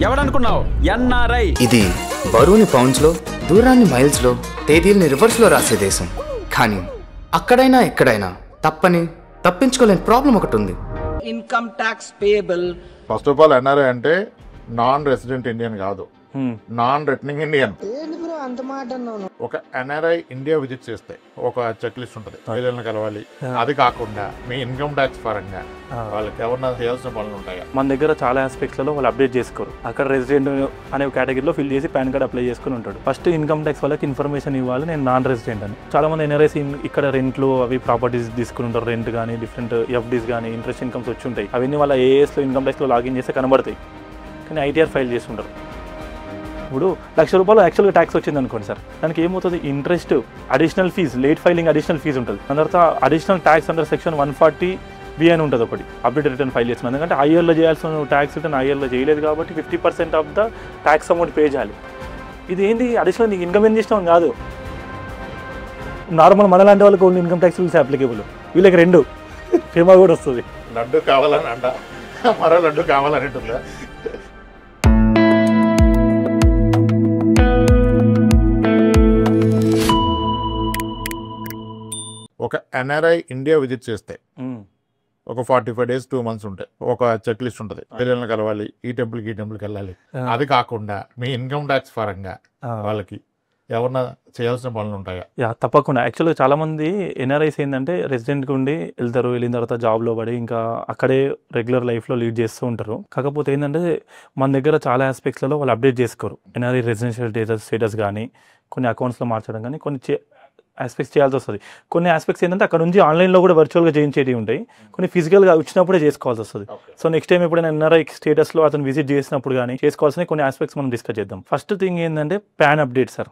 ఎవడనుకున్నావు? NRI. ఇది బరువుని pounds లో, దూరాన్ని మైల్స్ లో, తేదీల్ని రివర్స్ లో రాసే దేశం. కానీ అక్కడైనా ఎక్కడైనా తప్పించుకోలేని ప్రాబ్లం ఒకటి ఉంది. Income tax payable. First of all NRI అంటే నాన్ రెసిడెంట్ ఇండియన్ కాదు, నాన్ రిటర్నింగ్ ఇండియన్. ఒక ఎన్ఆర్ఐ ఇండియా విజిట్ చేస్తే ఒక చెక్ లిస్ట్ ఉంటుంది, ప్రజలను కలవాలి. అది కాకుండా మీ ఇన్కమ్ ట్యాక్స్ పరంగా వాళ్ళకి ఎవరన్నా చేయాల్సిన పనులు ఉంటాయా? మన దగ్గర చాలా ఆస్పెక్ట్స్ లో వాళ్ళు అప్డేట్ చేసుకోరు. అక్కడ రెసిడెంట్ అనే కేటగిరీలో ఫిల్ చేసి పాన్ కార్డ్ అప్లై చేసుకుని ఉంటాడు. ఫస్ట్ ఇన్కమ్ ట్యాక్స్ వాళ్ళకి ఇన్ఫర్మేషన్ ఇవ్వాలి, నేను నాన్ రెసిడెంట్ అని. చాలా మంది ఎన్ఆర్ఐస్ ఇక్కడ రెంట్లు అవి ప్రాపర్టీస్ తీసుకుని ఉంటారు. రెంట్ కానీ డిఫరెంట్ ఎఫ్డీస్ కానీ ఇంట్రెస్ట్ ఇన్కమ్స్ వచ్చి ఉంటాయి. అవన్నీ వాళ్ళ ఏఎస్లో ఇన్కమ్ ట్యాక్స్లో లాగిన్ చేస్తే కనబడతాయి, కానీ ఐటీఆర్ ఫైల్ చేసి ఉంటారు. ఇప్పుడు ₹1,00,000 యాక్చువల్గా ట్యాక్స్ వచ్చింది అనుకోండి సార్, దానికి ఏమవుతుంది? Interest, additional fees, late filing additional fees ఉంటుంది. దాని తర్వాత additional tax under section 140B అని ఉంటుంది ఒకటి, అప్డేట్ రిటర్న్ ఫైల్ చేస్తున్నాను. ఎందుకంటే ఐఆర్లో చేయాల్సిన ట్యాక్స్ రిటర్న్ ఐఆర్లో చేయలేదు కాబట్టి 50% of the tax amount pay చేయాలి. ఇది ఏంటి? అడిషనల్ నీకు ఇన్కమ్ ఏం చేసినాం కాదు. నార్మల్ మనలాంటి వాళ్ళకి only income tax rules applicable, వీళ్ళకి 2 ఫేమా కూడా వస్తుంది. లడ్డు కావాలని అంట, మరో లడ్డు కావాలని ఉంటుందా? ఒక ఎన్ఆర్ఐ ఇండియా విజిట్ చేస్తే ఒక 45 days 2 months ఉంటాయి. ఒక చెక్ లిస్ట్ ఉంటుంది, పిల్లలను కలవాలి, ఈ టెంపుల్కి వెళ్ళాలి. అది కాకుండా మీ ఇన్కమ్ ట్యాక్స్ పరంగా వాళ్ళకి ఎవరన్నా చేయాల్సిన పనులు ఉంటాయా? తప్పకుండా. యాక్చువల్గా చాలా మంది ఎన్ఆర్ఐస్ ఏంటంటే రెసిడెంట్గా ఉండి వెళ్తారు, వెళ్ళిన తర్వాత జాబ్లో పడి ఇంకా అక్కడే రెగ్యులర్ లైఫ్లో లీడ్ చేస్తూ ఉంటారు. కాకపోతే ఏంటంటే మన దగ్గర చాలా ఆస్పెక్ట్స్లలో వాళ్ళు అప్డేట్ చేసుకోరు. ఎన్ఆర్ఐ రెసిడెన్షియల్ స్టేటస్ కానీ కొన్ని అకౌంట్స్లో మార్చడం కానీ కొన్ని ఆస్పెక్ట్స్ చేయాల్సి వస్తుంది. కొన్ని ఆస్పెక్ట్స్ ఏంటంటే అక్కడ నుంచి ఆన్లైన్లో కూడా వర్చువల్గా చేయించేవి ఉంటాయి, కొన్ని ఫిజికల్గా వచ్చినప్పుడే చేసుకోవాల్సి వస్తుంది. సో నెక్స్ట్ టైం ఎప్పుడైనా ఎన్ఆర్ఐ స్టేటస్లో అతను విజిట్ చేసినప్పుడు కానీ చేసుకోవాల్సిన కొన్ని ఆస్పెక్ట్స్ మనం డిస్కస్ చేద్దాం. ఫస్ట్ థింగ్ ఏంటంటే పాన్ అప్డేట్ సార్.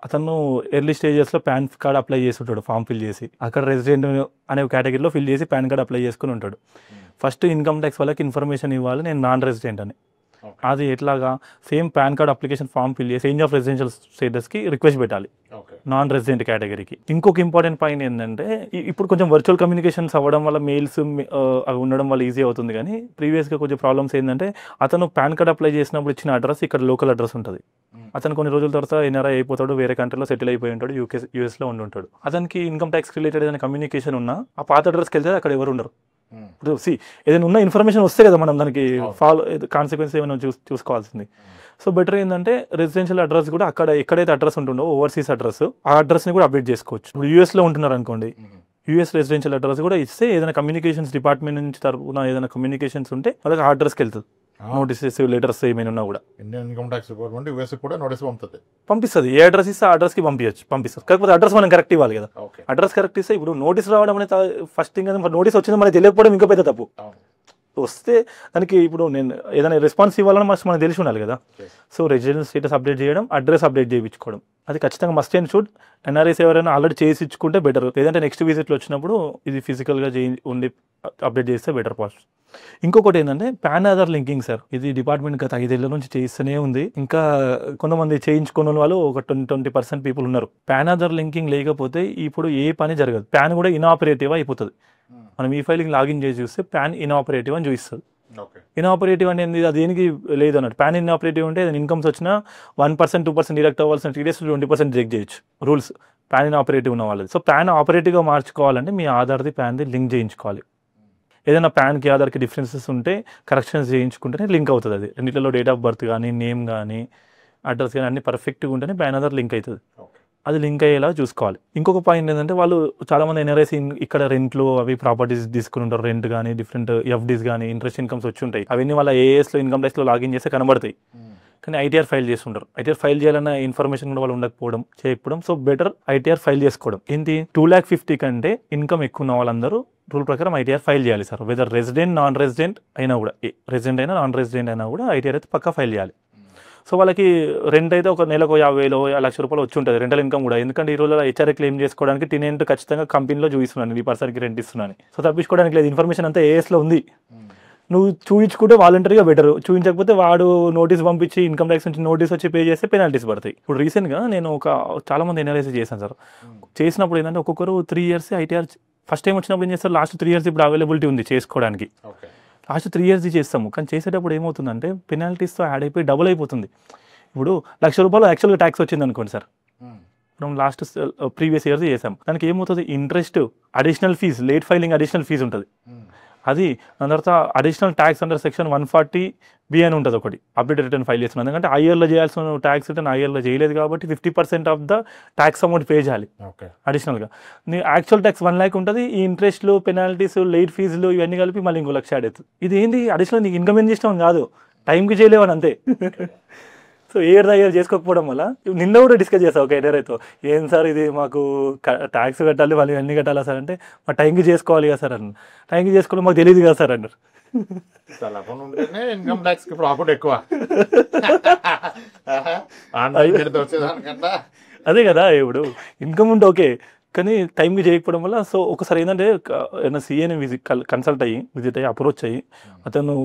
అతను ఎర్లీ స్టేజెస్లో పాన్ కార్డ్ అప్లై చేసి ఉంటాడు, ఫామ్ ఫిల్ చేసి అక్కడ రెసిడెంట్ అనే కేటగిరీలో ఫిల్ చేసి పాన్ కార్డ్ అప్లై చేసుకుని ఉంటాడు. ఫస్ట్ ఇన్కమ్ ట్యాక్స్ వాళ్ళకి ఇన్ఫర్మేషన్ ఇవ్వాలి, నేను నాన్ రెసిడెంట్ అని. అది ఎట్లాగా? Same PAN card application form fill చేసి చేంజ్ ఆఫ్ రెసిడెన్షియల్ స్టేటస్కి రిక్వెస్ట్ పెట్టాలి నాన్ రెసిడెంట్ కేటగిరీకి. ఇంకొక ఇంపార్టెంట్ పాయింట్ ఏంటంటే ఇప్పుడు కొంచెం వర్చువల్ కమ్యూనికేషన్స్ అవ్వడం వల్ల మెయిల్స్ అవి ఉండడం వల్ల ఈజీ అవుతుంది, కానీ ప్రీవియస్గా కొంచెం ప్రాబ్లమ్స్ ఏంటంటే అతను పాన్ కార్డ్ అప్లై చేసినప్పుడు ఇచ్చిన అడ్రస్ ఇక్కడ లోకల్ అడ్రస్ ఉంటుంది. అతను కొన్ని రోజుల తర్వాత ఎన్ఆర్ఐ అయిపోతాడు, వేరే కంట్రీలో సెటిల్ అయిపోయి ఉంటాడు, యూఎస్లో ఉంటాడు. అతనికి ఇన్కమ్ ట్యాక్స్ రిలేటెడ్ ఏదైనా కమ్యూనికేషన్ ఉన్నా ఆ పాత అడ్రస్కి వెళ్తే అక్కడ ఎవరు ఉండరు. ఇప్పుడు ఏదైనా ఉన్న ఇన్ఫర్మేషన్ వస్తే కదా మనం దానికి కాన్సిక్వెన్స్ ఏమైనా చూసుకోవాల్సింది. సో బెటర్ ఏంటంటే రెసిడెన్షియల్ అడ్రస్ కూడా అక్కడ ఎక్కడైతే అడ్రస్ ఉంటుందో ఓవర్సీస్ అడ్రస్, ఆ అడ్రస్ని కూడా అప్డేట్ చేసుకోవచ్చు. ఇప్పుడు యూఎస్లో ఉంటున్నారు అనుకోండి, యూఎస్ రెసిడెన్షియల్ అడ్రస్ కూడా ఇస్తే ఏదైనా కమ్యూనికేషన్స్ డిపార్ట్మెంట్ నుంచి తరపున ఏదైనా కమ్యూనికేషన్స్ ఉంటే వాళ్ళకి ఆ అడ్రస్కి వెళ్తుంది. నోటీసెస్ లెటర్స్ ఏమైనా ఉన్నా కూడా Indian income tax department US కూడా నోటీస్ పంపిస్తుంది. ఏ అడ్రస్ ఇస్తే ఆ అడ్రస్కి పంపిస్తారు. కాకపోతే అడ్రస్ మనం కరెక్ట్ ఇవ్వాలి కదా. అడ్రస్ కరెక్ట్ ఇస్తే ఇప్పుడు నోటీస్ రావడం అనేది ఫస్ట్ థింగ్, నోటీస్ వచ్చింది మనకి తెలియకపోవడం ఇంకా పెద్ద తప్పు. వస్తే దానికి ఇప్పుడు నేను ఏదైనా రెస్పాన్స్ ఇవ్వాలని మనకు తెలిసి ఉండాలి కదా. సో రెసిడెన్షియల్ స్టేటస్ అప్డేట్ చేయడం, అడ్రస్ అప్డేట్ చేయించుకోవడం అది ఖచ్చితంగా మస్ట్ అండ్ షుడ్. ఎన్ఆర్ఐస్ ఎవరైనా ఆల్రెడీ చేసి ఇచ్చుకుంటే బెటర్, లేదంటే నెక్స్ట్ విజిట్లో వచ్చినప్పుడు ఇది ఫిజికల్గా ఉండి అప్డేట్ చేస్తే బెటర్ పాస్ట్. ఇంకొకటి ఏంటంటే పాన్ ఆధార్ లింకింగ్ సార్. ఇది డిపార్ట్మెంట్ గత 5 ఏళ్ల నుంచి చేస్తూనే ఉంది. ఇంకా కొంతమంది చేయించుకున్న వాళ్ళు ఒక 20% పీపుల్ ఉన్నారు. పాన్ ఆధార్ లింకింగ్ లేకపోతే ఇప్పుడు ఏ పని జరగదు. పాన్ కూడా ఇనాపరేటివ్ అయిపోతుంది. మనం ఈ ఫైలింగ్ లాగిన్ చేసి చూస్తే పాన్ ఇనాపరేటివ్ అని చూపిస్తుంది. ఇనాపరేటివ్ అనేది అది దేనికి లేదు అన్నట్టు. పాన్ ఇనాపరేటివ్ అంటే ఇన్కమ్స్ వచ్చినా 1%, 2% డిడక్ట్ అవ్వాల్సిన టీడీఎస్ 20% డిడక్ట్ చేయొచ్చు రూల్స్ పాన్ ఇనాపరేటివ్ ఉన్న వాళ్ళది. సో పాన్ ఆపరేటివ్గా మార్చుకోవాలంటే మీ ఆధార్ది పాన్ది లింక్ చేయించుకోవాలి. ఏదైనా పాన్కి ఆధార్కి డిఫరెన్సెస్ ఉంటే కరెక్షన్స్ చేయించుకుంటేనే లింక్ అవుతుంది. అది రెండింటిలో డేట్ ఆఫ్ బర్త్ కానీ నేమ్ కానీ అడ్రస్ కానీ అన్ని పర్ఫెక్ట్గా ఉంటేనే పాన్ ఆధార్ లింక్ అవుతుంది. అది లింక్ అయ్యేలా చూసుకోవాలి. ఇంకొక పాయింట్ ఏంటంటే వాళ్ళు చాలామంది ఎన్ఆర్ఐస్ ఇక్కడ రెంట్లు అవి ప్రాపర్టీస్ తీసుకుని ఉంటారు. రెంట్ కానీ డిఫరెంట్ ఎఫ్డీస్ కానీ ఇంట్రెస్ట్ ఇన్కమ్స్ వచ్చి ఉంటాయి. అవన్నీ వాళ్ళ ఏఎస్లో ఇన్కమ్ ట్యాక్స్లో లాగిన్ చేస్తే కనబడతాయి, కానీ ఐటీఆర్ ఫైల్ చేస్తుంటారు. ఐటీఆర్ ఫైల్ చేయాలన్న ఇన్ఫర్మేషన్ కూడా వాళ్ళు ఉండకపోవడం చేయకపోవడం. సో బెటర్ ఐటీఆర్ ఫైల్ చేసుకోవడం. ఏంటి 2,50,000 కంటే ఇన్కమ్ ఎక్కువ ఉన్న వాళ్ళందరూ రూల్ ప్రకారం ఐటీఆర్ ఫైల్ చేయాలి sir. Whether resident non resident అయినా కూడా, రెసిడెంట్ అయినా నాన్ రెసిడెంట్ అయినా కూడా ఐటీఆర్ అయితే పక్కా ఫైల్ చేయాలి. సో వాళ్ళకి రెంట్ అయితే ఒక నెలకు 50,000, ₹1,00,000 వచ్చి ఉంటుంది రెంటల్ ఇన్కమ్ కూడా. ఎందుకంటే ఈ రోజుల్లో హెచ్ఆర్ఏ క్లెయిమ్ చేసుకోవడానికి టెనెంట్ ఖచ్చితంగా కంపెనీలో చూపిస్తున్నాను ఈ పర్సన్కి రెంట్ ఇస్తున్నాను. సో తప్పించుకోవడానికి లేదు, ఇన్ఫర్మేషన్ అంతా ఏఎస్లో ఉంది. నువ్వు చూయించుకుంటే వాలంటరీగా బెటర్. చూపించకపోతే వాడు నోటీస్ పంపించి ఇన్కమ్ ట్యాక్స్ నుంచి నోటీస్ వచ్చి పే చేస్తే పెనాల్టీస్ పడతాయి. ఇప్పుడు రీసెంట్గా నేను చాలా మంది ఎన్ఆర్ఐస్ చేశాను సార్. చేసినప్పుడు ఏంటంటే ఒక్కొక్కరు 3 years ఐటీఆర్ ఫస్ట్ టైం వచ్చినప్పుడు ఏం చేస్తారు, లాస్ట్ 3 years ఇప్పుడు అవైలబిలిటీ ఉంది చేసుకోవడానికి. లాస్ట్ 3 years చేస్తాము, కానీ చేసేటప్పుడు ఏమవుతుందంటే పెనాల్టీస్తో యాడ్ అయిపోయి డబుల్ అయిపోతుంది. ఇప్పుడు ₹1,00,000 యాక్చువల్గా ట్యాక్స్ వచ్చింది అనుకోండి సార్, మనం లాస్ట్ ప్రీవియస్ ఇయర్స్ చేసాం, దానికి ఏమవుతుంది interest, additional fees, late filing additional fees ఉంటుంది, అది దాని తర్వాత additional tax under section 140B అని ఉంటుంది ఒకటి, అప్డేటెడ్ రిటర్న్ ఫైల్ చేస్తున్నాం. ఎందుకంటే ఆ ఇయర్లో చేయాల్సిన ట్యాక్స్ రిటర్న్ ఆ ఇయర్లో చేయలేదు కాబట్టి 50% of the tax amount pay చేయాలి అడిషనల్గా. నీ యాక్చువల్ ట్యాక్స్ 1 lakh ఉంటుంది, ఈ ఇంట్రెస్ట్లు, పెనాల్టీస్, లేట్ ఫీజులు ఇవన్నీ కలిపి మళ్ళీ ఇంకో 1,00,000 యాడ్ అవుతుంది. ఇది ఏంటి అడిషనల్ నీకు ఇన్కమ్ ఏం చేసినాం కాదు, టైంకి చేయలేవని అంతే. సో ఇయర్ చేసుకోకపోవడం వల్ల నిన్న కూడా డిస్కస్ చేస్తాను ఒక ఎడరైతే, ఏం సార్ ఇది మాకు ట్యాక్స్ కట్టాలి వాళ్ళు అన్నీ కట్టాలా సార్ అంటే, మా టైంకి చేసుకోవాలి కదా సార్ అన్న, టైంకి చేసుకోవడం మాకు తెలియదు కదా సార్ అన్నారు. ఇన్కమ్ ట్యాక్స్ కి ప్రాఫిట్ ఎక్కువ. అదే కదా, ఇప్పుడు ఇన్కమ్ ఉంటే ఓకే, కానీ టైంకి చేయకపోవడం వల్ల. సో ఒకసారి ఏంటంటే ఏదైనా సీఏని కన్సల్ట్ అయ్యి విజిట్ అయ్యి అప్రోచ్ అయ్యి అతను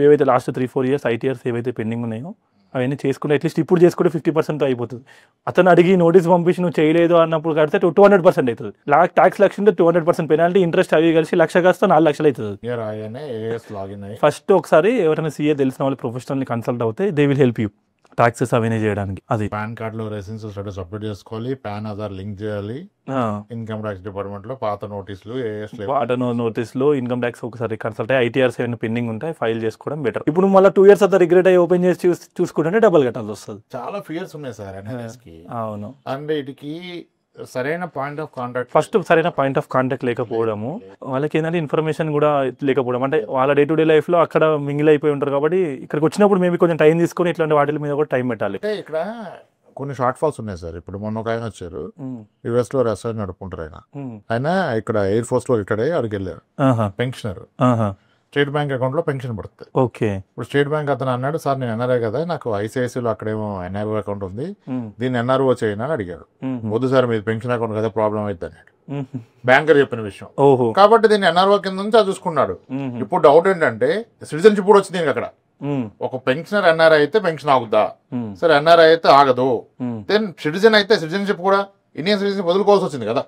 ఏవైతే లాస్ట్ 3-4 years ITRs ఏవైతే పెండింగ్ ఉన్నాయో అవన్నీ చేసుకుంటే అట్లీస్ట్ ఇప్పుడు చేసుకుంటే 50% అయిపోతుంది. అతను అడిగి నోటీస్ పంపించి నువ్వు చేయలేదు అన్నప్పుడు కడితే 200% అవుతుంది. ట్యాక్స్ 1,00,000 200% పెనాల్టీ, ఇంట్రెస్ట్ అవి కలిసి 1,00,000 కాస్త 4,00,000 అవుతుంది. ఫస్ట్ ఒకసారి ఎవరైనా సీఏ తెలిసిన వాళ్ళు ప్రొఫెషనల్ని కన్సల్ట్ అవుతే they will help you taxes అవన్నీ చేయడానికి. అది పాన్ కార్డ్ లో రెసిడెన్స్ స్టేటస్ అప్డేట్ చేసుకోవాలి, పాన్ ఆధార్ లింక్ చేయాలి, ఇన్కమ్ ట్యాక్స్ డిపార్ట్మెంట్ లో పాత నోటీసులు ఇన్కమ్ ట్యాక్స్ ఒకసారి కన్సల్ట్ అయ్యి ITRs ఏమైనా పెండింగ్ ఉంటాయి ఫైల్ చేసుకోవడం బెటర్. ఇప్పుడు మళ్ళీ 2 years తర్వాత రిగ్రెట్ అయ్యి ఓపెన్ చేసి చూసుకుంటే డబల్ కట్టాల్సి వస్తుంది. చాలా ఫియర్స్ ఉన్నాయి సార్ NRS కి. అవును, అంటే వీటికి సరైన పాయింట్ ఆఫ్ కాంటాక్ట్, ఫస్ట్ సరైన పాయింట్ ఆఫ్ కాంటాక్ట్ లేకపోవడము, వాళ్ళకి ఏంటంటే ఇన్ఫర్మేషన్ కూడా లేకపోవడం, అంటే వాళ్ళ డే టు డే లైఫ్ లో అక్కడ మింగిల్ అయిపోయి ఉంటారు కాబట్టి ఇక్కడికి వచ్చినప్పుడు మేబీ కొంచెం టైం తీసుకొని ఇట్లాంటి వాటి మీద కూడా టైం పెట్టాలి. అంటే ఇక్కడ కొన్ని షార్ట్ ఫాల్స్ ఉన్నాయి సార్. ఇప్పుడు మొన్న ఒక ఆయన వచ్చారు, US లో రెస్టారెంట్ నడుపుకుంటారు ఆయన ఇక్కడ ఎయిర్ ఫోర్స్ లో రిటైర్డ్ అయ్యి అక్కడికి వెళ్ళారు, పెన్షనర్, స్టేట్ బ్యాంక్ అకౌంట్ లో పెన్షన్ పడుతుంది. ఓకే, ఇప్పుడు స్టేట్ బ్యాంక్ అతను అన్నాడు, సార్ నేను NRI కదా, నాకు ICICIలో అక్కడేమో NRO అకౌంట్ ఉంది, దీన్ని NRO చేయను అని అడిగాడు. వద్దు సార్ మీది పెన్షన్ అకౌంట్ కదా, ప్రాబ్లం అవుతుంది అన్నాడు బ్యాంకర్ చెప్పిన విషయం. కాబట్టి దీన్ని NRO కింద నుంచి అది చూసుకున్నాడు. ఇప్పుడు డౌట్ ఏంటంటే సిటిజన్షిప్ కూడా వచ్చింది అక్కడ. ఒక పెన్షనర్ NRI అయితే పెన్షన్ ఆగుద్దా, సరే NRI అయితే ఆగదు, దెన్ సిటిజన్ అయితే సిటిజన్షిప్ కూడా ఇండియన్ సిటిజన్షిప్ వదులుకోవాల్సి వచ్చింది కదా.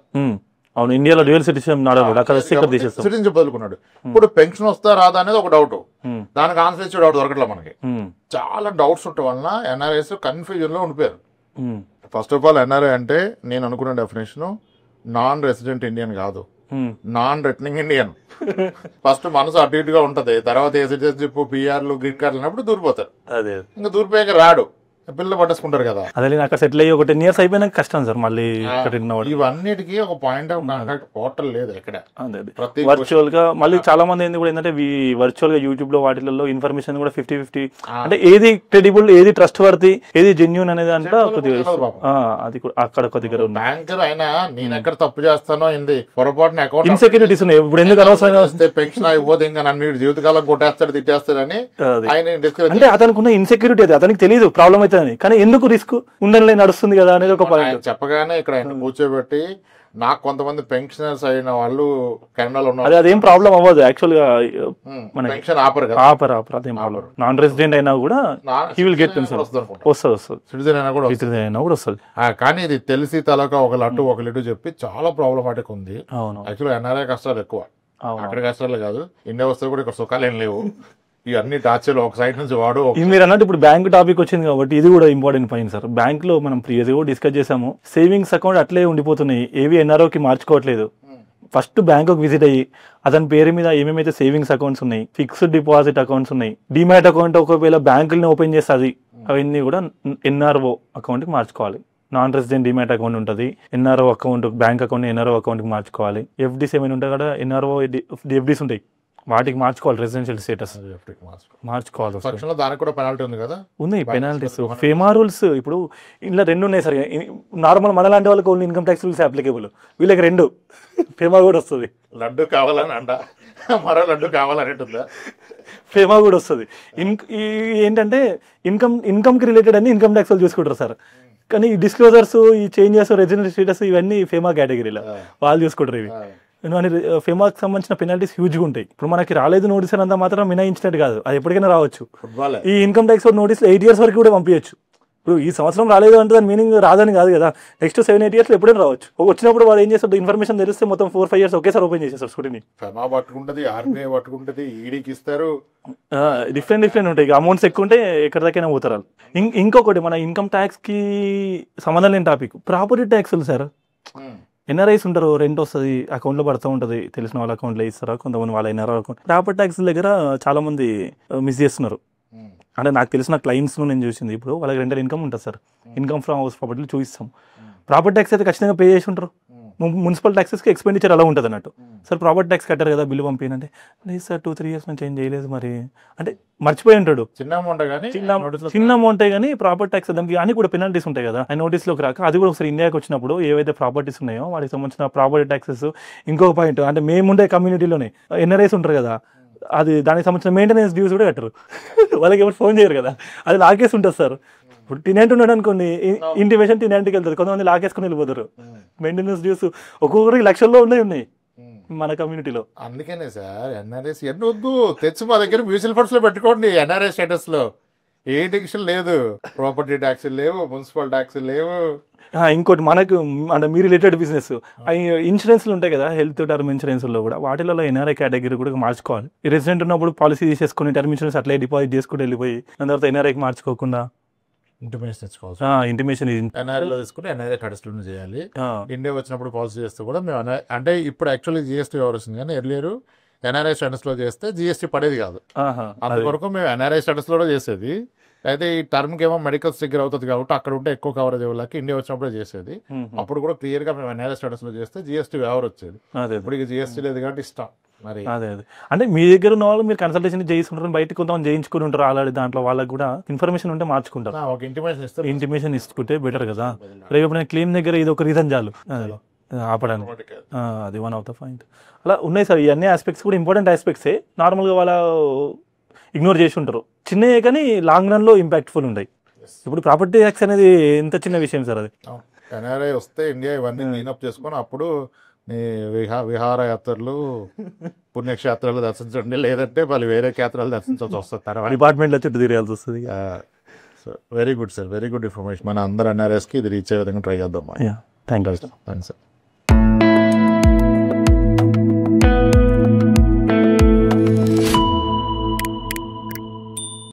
అవును, ఇండియాలో డ్యూయల్ సిటిజన్షిప్ వదులుకున్నాడు. ఇప్పుడు పెన్షన్ వస్తా రాదా అనేది ఒక డౌట్, దానికి ఆన్సర్ ఇచ్చే డౌట్ దొరకట్లే మనకి. చాలా డౌట్స్ ఉండటం వలన NRIs కన్ఫ్యూజన్ లో ఉండిపోయారు. ఫస్ట్ ఆఫ్ ఆల్ NRI అంటే నేను అనుకున్న డెఫినేషన్ నాన్ రెసిడెంట్ ఇండియన్ కాదు, నాన్ రిటర్నింగ్ ఇండియన్. ఫస్ట్ మనసు అటు ఇటుగా ఉంటది, తర్వాత ఏ సిటిజన్షిప్ PRలు గ్రీన్ కార్డులు అన్నప్పుడు దూరిపోతారు. ఇంకా దూరిపోయాక రాడు, పిల్లలు పట్టేసుకుంటారు కదా. అదే అక్కడ సెటిల్ అయ్యి ఒక 10 years అయిపోయినా కష్టం సార్ మళ్ళీ. ఇవన్నిటికీ ఒక పాయింట్ ఆఫ్ కాంటాక్ట్ పోర్టల్ లేదు ఎక్కడ. వర్చువల్ గా మళ్ళీ చాలా మంది ఏంది కూడా ఏంటంటే వర్చువల్ గా యూట్యూబ్ లో వాటిల్లో ఇన్ఫర్మేషన్ కూడా 50-50, అంటే ఏది క్రెడిబుల్, ఏది ట్రస్ట్ వర్తీ, ఏది జెన్యూన్ అనేది అంటే అది అక్కడ కొద్దిగా బ్యాంకర్ అయినా నేను ఎక్కడ తప్పు చేస్తానో ఏంది పొరపాటున అకౌంట్ ఇన్సెక్యూరిటీస్ ఉన్నాయి. ఇప్పుడు ఎందుకు అనవసరంగా పెన్షన్ అయిపోతే ఇంకా నన్ను జీవితకాలం కొట్టేస్తాడు తిట్టేస్తాడని ఆయన అంటే అతనికి ఉన్న ఇన్సెక్యూరిటీ, అది అతనికి తెలియదు ప్రాబ్లం అయితే, కానీ ఎందుకు రిస్క్ ఉండలే నడుస్తుంది కదా అనేది ఒక పాయింట్. చెప్పగానే ఇక్కడ కూర్చోబెట్టి నాకు కొంతమంది పెన్షనర్స్ అయిన వాళ్ళు కెనడాలో ఉన్నారు, అదేం ప్రాబ్లం అవ్వదు యాక్చువల్ గా, పెన్షన్ ఆపరు కదా, ఆపరు అదేం ప్రాబ్లం. నాన్ రెసిడెంట్ అయినా కూడా హీ విల్ గెట్ పెన్షన్, వస్తుంది సిటిజన్ అయినా కూడా వస్తుంది. కానీ ఇది తెలిసి తలక ఒక లడ్డు ఒక లిడ్డు చెప్పి చాలా ప్రాబ్లమాటిక్ ఉంది. యాక్చువల్ NRI కష్టాలు ఎక్కువ, అక్కడ కష్టాలు కాదు, ఇండియా వస్తే కూడా ఇక్కడ సుఖాలు ఏం లేవు. ఇవన్నీ టార్చర్లు ఒక సైడ్ నుంచి వాడు. మీరు అన్నట్టు ఇప్పుడు బ్యాంక్ టాపిక్ వచ్చింది కాబట్టి ఇది కూడా ఇంపార్టెంట్ పాయింట్ సార్. బ్యాంక్ లో మనం ప్రీవియస్ గా డిస్కస్ చేసాము, సేవింగ్స్ అకౌంట్ అట్లే ఉండిపోతున్నాయి, ఏవి NROకి మార్చుకోవట్లేదు. ఫస్ట్ బ్యాంకుకి విజిట్ అయ్యి అతని పేరు మీద ఏమేమైతే సేవింగ్స్ అకౌంట్స్ ఉన్నాయి, ఫిక్స్డ్ డిపాజిట్ అకౌంట్స్ ఉన్నాయి, డిమాట్ అకౌంట్ ఒకవేళ బ్యాంకుల్ని ఓపెన్ చేస్తుంది అవన్నీ కూడా NRO అకౌంట్కి మార్చుకోవాలి. నాన్ రెసిడెంట్ డిమాట్ అకౌంట్ ఉంటుంది, NRO account bank account NRO అకౌంట్కి మార్చుకోవాలి. FDs ఏమైనా ఉంటాయి కదా, NRO FDs ఉంటాయి, వాటికి మార్చుకోవాలి. రెసిడెన్షియల్ స్టేటస్ మార్చుకోవాలి. దానికి కూడా పెనాల్టీ ఉంది కదా, ఉన్నాయి పెనాల్టీస్. ఫేమా రూల్స్ ఇప్పుడు ఇలా 2 ఉన్నాయి సార్. నార్మల్ మన లాంటి వాళ్ళకి only income tax rules applicable, వీళ్ళకి 2 ఫేమా కూడా వస్తుంది. లడ్డు కావాలని అంట, మరో లడ్డు కావాలనేటుందా, ఫేమా కూడా వస్తుంది. ఏంటంటే ఇన్కమ్కి రిలేటెడ్ అన్ని ఇన్కమ్ ట్యాక్స్ వాళ్ళు చూసుకుంటారు సార్, కానీ ఈ డిస్క్లోజర్స్, ఈ చేంజెస్, రెసిడెన్షియల్ స్టేటస్ ఇవన్నీ ఫేమా కేటగిరీలో వాళ్ళు చూసుకుంటారు. ఇవి ఫేమాకి సంబంధించిన పెనాల్టీస్ హ్యూజ్గా ఉంటాయి. ఇప్పుడు మనకి రాలేదు నోటీస్ అంతా మాత్రం మినహాయించినట్టు కాదు, అది ఎప్పటికైనా రావచ్చు. ఈ ఇన్కమ్ ట్యాక్స్ నోటీస్ 8 years వరకు కూడా పంపించచ్చు. ఇప్పుడు ఈ సంవత్సరం రాలేదు అంటే దాని మీనింగ్ రాదని కాదు కదా, నెక్స్ట్ 7-8 years ఎప్పుడైనా రావచ్చు. వచ్చినప్పుడు వాడు ఏం చేస్తాడు, ఇన్ఫర్మేషన్ తెలిస్తే మొత్తం 4-5 years ఒకేసారి ఓపెన్ చేసేస్తారు స్కూటీని. ఫెమా పట్టుకుంటది, ఆర్బీఐ పట్టుకుంటది, ఈడీకి ఇస్తారు, డిఫరెంట్ ఉంటాయి. అమౌంట్స్ ఎక్కువ ఉంటే ఎక్కడి దాకైనా పోతారు వాళ్ళు. ఇంకొకటి మన ఇన్కమ్ ట్యాక్స్ కి సంబంధం లేని టాపిక్ ప్రాపర్టీ ట్యాక్స్లు సార్. ఎన్ఆర్ఐస్ ఉంటారు, రెంట్ వస్తుంది, అకౌంట్లో పడుతూ ఉంటుంది, తెలిసిన వాళ్ళ అకౌంట్లో ఇస్తారా, కొంతమంది వాళ్ళ ఎన్ఆర్ఐ అకౌంట్. ప్రాపర్టీ ట్యాక్స్ దగ్గర చాలా మంది మిస్ చేస్తున్నారు. అంటే నాకు తెలిసిన క్లయింట్స్ నేను చూసింది, ఇప్పుడు వాళ్ళకి రెంటల్ ఇన్కమ్ ఉంటుంది సార్, ఇన్కమ్ ఫ్రమ్ హౌస్ ప్రాపర్టీలు చూపిస్తాం. ప్రాపర్టీ ట్యాక్స్ అయితే ఖచ్చితంగా పే చేసి ఉంటారు. మున్సిపల్ ట్యాక్సెస్కి ఎక్స్పెండిచర్ అలా ఉంటుంది అన్నట్టు. సార్ ప్రాపర్టీ ట్యాక్స్ కట్టారు కదా, బిల్లు పంపినంటే లేదు సార్ 2-3 years నుంచి ఏం చేయలేదు, మరి అంటే మర్చిపోయి ఉంటాడు. చిన్న అమౌంట్ కానీ చిన్న అమౌంటే కానీ ప్రాపర్టీ ట్యాక్స్ దానికి అని కూడా పెనాల్టీస్ ఉంటాయి కదా, ఆ నోటీస్లోకి రాక. అది కూడా ఒకసారి ఇండియాకి వచ్చినప్పుడు ఏవైతే ప్రాపర్టీస్ ఉన్నాయో వాటికి సంబంధించిన ప్రాపర్టీ ట్యాక్సెస్. ఇంకొక పాయింట్ అంటే మేముండే కమ్యూనిటీలోనే ఎన్ఆర్ఐస్ ఉంటారు కదా, అది దానికి సంబంధించిన మెయింటెనెన్స్ డ్యూస్ కూడా కట్టరు. వాళ్ళకి ఎవరు ఫోన్ చేయరు కదా, అది లాకేసి ఉంటుంది సార్. ఇప్పుడు టెనెంట్ ఉన్నాడు అనుకోండి, ఇంటిమేషన్ టెనెంట్కి వెళ్తారు, కొంతమంది లాకేసుకుని వెళ్ళిపోతారు. మెయింటెనెన్స్ డ్యూస్ ఒక్కొక్కరికి లక్షల్లో ఉన్నాయి మన కమ్యూనిటీలో. అందుకనే సార్ ఎన్ఆర్ఎస్ ఎన్ని వద్దు తెచ్చి మా దగ్గర మ్యూచువల్ ఫండ్స్ లో పెట్టుకోండి. ఎన్ఆర్ఐ స్టేటస్ లో ఏ టెన్షన్ లేదు, ప్రాపర్టీ ట్యాక్స్ లేవు, మున్సిపల్ ట్యాక్స్ లేవు. ఇంకోటి మనకు అంటే మీ రిలేటెడ్ బిజినెస్ ఇన్సూరెన్స్లు ఉంటాయి కదా, హెల్త్ టర్మ్ ఇన్సూరెన్స్లో కూడా వాటిలో ఎన్ఆర్ఐ కేటగిరీ కూడా మార్చుకోవాలి. రెసిడెంట్ ఉన్నప్పుడు పాలసీ తీసేసుకుని టర్మ్ ఇన్సూరెన్స్ అట్లే డిపాజిట్ చేసుకుంటూ వెళ్ళిపోయి దాని తర్వాత ఎన్ఆర్ఐకి మార్చుకోకుండా ఇంటిమేషన్ తెచ్చుకోవాలి. ఇంటిమేషన్ ఎన్ఆర్ఐలో తీసుకుంటే ఎన్ఆర్ఐ స్టేటస్ లో చేయాలి. ఇండియా వచ్చినప్పుడు పాలసీ చేస్తే కూడా మేము అంటే ఇప్పుడు యాక్చువల్లీ జిఎస్టీ ఎవరు వస్తుంది, కానీ ఎర్లియర్ ఎన్ఆర్ఐ స్టేటస్ లో చేస్తే జిఎస్టీ పడేది కాదు. అందువరకు మేము ఎన్ఆర్ఐ స్టేటస్ లో చేసేది. అయితే ఈ టర్మ్కి ఏమో మెడికల్స్ దగ్గర అవుతుంది కాబట్టి అక్కడ ఉంటే ఎక్కువ కవరేజ్ ఇవ్వలేక ఇండియా వచ్చినప్పుడే చేసేది. అప్పుడు కూడా క్లియర్ గా మేము ఎన్ఆర్ఐ స్టేటస్ లో చేస్తే జిఎస్టీ ఎవరు వచ్చేది. ఇప్పుడు ఇక జిఎస్టీ లేదు కాబట్టి ఇష్టం. మరి అదే అంటే మీ దగ్గర ఉన్న వాళ్ళు మీరు కన్సల్టేషన్ చేయిస్తుంటారు, బయటకు కొంతమంది చేయించుకుని ఉంటారు ఆల్రెడీ, దాంట్లో వాళ్ళకి కూడా ఇన్ఫర్మేషన్ ఉంటే మార్చుకుంటారు. ఒక ఇంటిమేషన్ ఇస్తారు, ఇంటిమేషన్ ఇస్తుంటే బెటర్ కదా. రేపు నేను క్లెయిమ్ దగ్గర ఇది ఒక రీజన్ చాలు ఆపడానికి. అది వన్ ఆఫ్ ద పాయింట్. అలా ఉన్నాయి సార్, ఇవన్నీ ఆస్పెక్ట్స్ కూడా ఇంపార్టెంట్ ఆస్పెక్ట్సే. నార్మల్గా వాళ్ళ ఇగ్నోర్ చేసి ఉంటారు, చిన్నవి కానీ లాంగ్ రన్ లో ఇంపాక్ట్ఫుల్ ఉంటాయి. ఇప్పుడు ప్రాపర్టీ ట్యాక్స్ అనేది ఎంత చిన్న విషయం సార్. అది ఎన్ఆర్ఐ వస్తే ఇండియా ఇవన్నీ క్లీనప్ చేసుకొని అప్పుడు విహారయాత్రలు పుణ్యక్షేత్రాలు దర్శించండి, లేదంటే వాళ్ళు వేరే క్షేత్రాలు దర్శించాల్సి వస్తారు, డిపార్ట్మెంట్లో చుట్టూ తిరగాల్సి వస్తుంది. Very good sir, very good information. మన అందరు ఎన్ఆర్ఎస్కి ఇది రీచ్ అయ్యే విధంగా ట్రై చేద్దాం. Thank you sir.